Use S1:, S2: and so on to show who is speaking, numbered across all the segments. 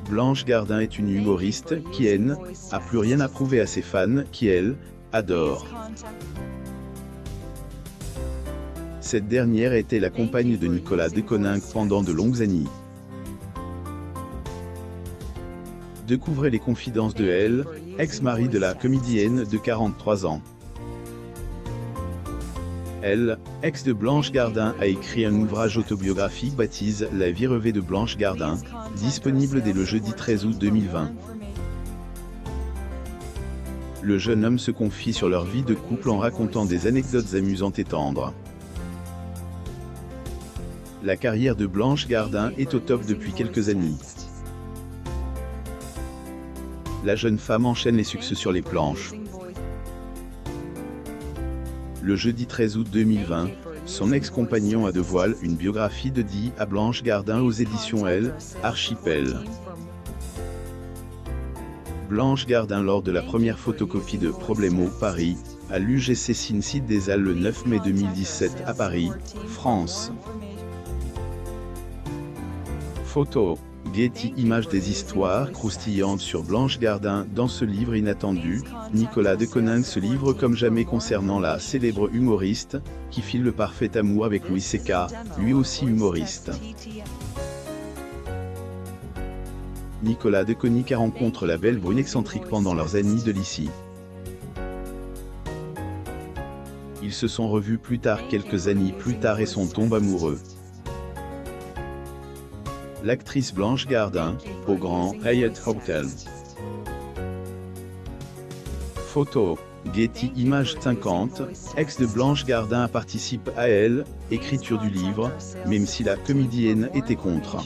S1: Blanche Gardin est une humoriste qui, elle, a plus rien à prouver à ses fans qui, elle, adore. Cette dernière était la compagne de Nicolas de Coninck pendant de longues années. Découvrez les confidences de elle, ex-mari de la comédienne de 43 ans. Elle, ex de Blanche Gardin, a écrit un ouvrage autobiographique baptisé « La vie rêvée de Blanche Gardin », disponible dès le jeudi 13 août 2020. Le jeune homme se confie sur leur vie de couple en racontant des anecdotes amusantes et tendres. La carrière de Blanche Gardin est au top depuis quelques années. La jeune femme enchaîne les succès sur les planches. Le jeudi 13 août 2020, son ex-compagnon a dévoilé une biographie dédiée à Blanche Gardin aux éditions Elle, Archipel. Blanche Gardin, lors de la première photocopie de Problemo Paris, à l'UGC Cine des Halles le 9 mai 2017 à Paris, France. Photo. Getty Images. Des histoires croustillantes sur Blanche Gardin dans ce livre inattendu. Nicolas de Coninck se livre comme jamais concernant la célèbre humoriste, qui file le parfait amour avec Louis C.K., lui aussi humoriste. Nicolas de Coninck rencontre la belle brune excentrique pendant leurs années de lycée. Ils se sont revus plus tard, quelques années plus tard, et sont tombés amoureux. L'actrice Blanche Gardin, au Grand Hyatt Hotel. Photo. Getty Images. 50, ex de Blanche Gardin, participe à Elle, écriture du livre, même si la comédienne était contre.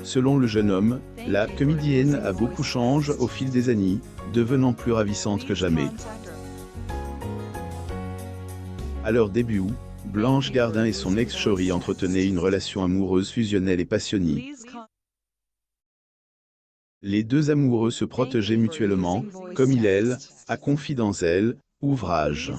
S1: Selon le jeune homme, la comédienne a beaucoup changé au fil des années, devenant plus ravissante que jamais. À leur début, Blanche Gardin et son ex-chéri entretenaient une relation amoureuse fusionnelle et passionnée. Les deux amoureux se protégeaient mutuellement, comme il elle, a confié dans Elle, ouvrage.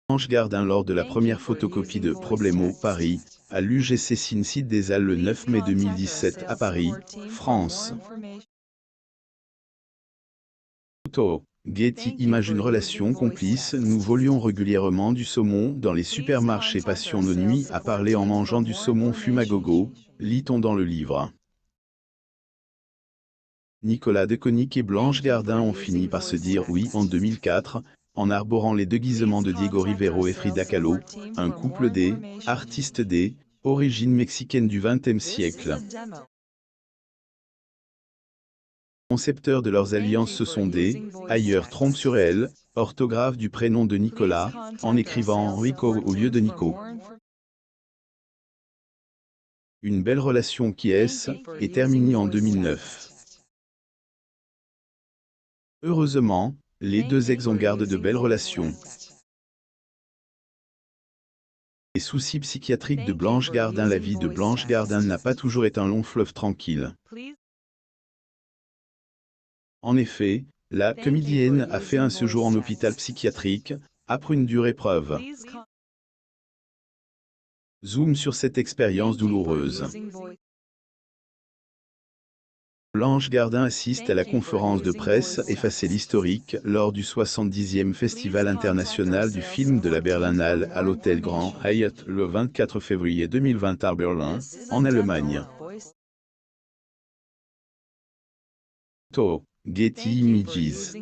S1: Blanche Gardin, lors de la première photocopie de Problemo Paris, à l'UGC Cine des Halles le 9 mai 2017 à Paris, France. Photo. Getty Images. Une relation complice. Nous volions régulièrement du saumon dans les supermarchés. Passions nos nuits à parler en mangeant du saumon fume à gogo, lit-on dans le livre. Nicolas de Coninck et Blanche Gardin ont fini par se dire oui en 2004, en arborant les déguisements de Diego Rivero et Frida Kahlo, un couple des artistes des origines mexicaines du XXe siècle. Concepteurs de leurs alliances, ce sont des ailleurs trompent sur Elle, orthographe du prénom de Nicolas, en écrivant Rico au lieu de Nico. Une belle relation qui est terminée en 2009. Heureusement, les deux ex en gardent de belles relations. Les soucis psychiatriques de Blanche Gardin. La vie de Blanche Gardin n'a pas toujours été un long fleuve tranquille. En effet, la comédienne a fait un séjour en hôpital psychiatrique, après une dure épreuve. Zoom sur cette expérience douloureuse. Blanche Gardin assiste à la conférence de presse Effacer l'historique lors du 70e Festival international du film de la Berlinale à l'hôtel Grand Hyatt le 24 février 2020 à Berlin, en Allemagne. Getty Images.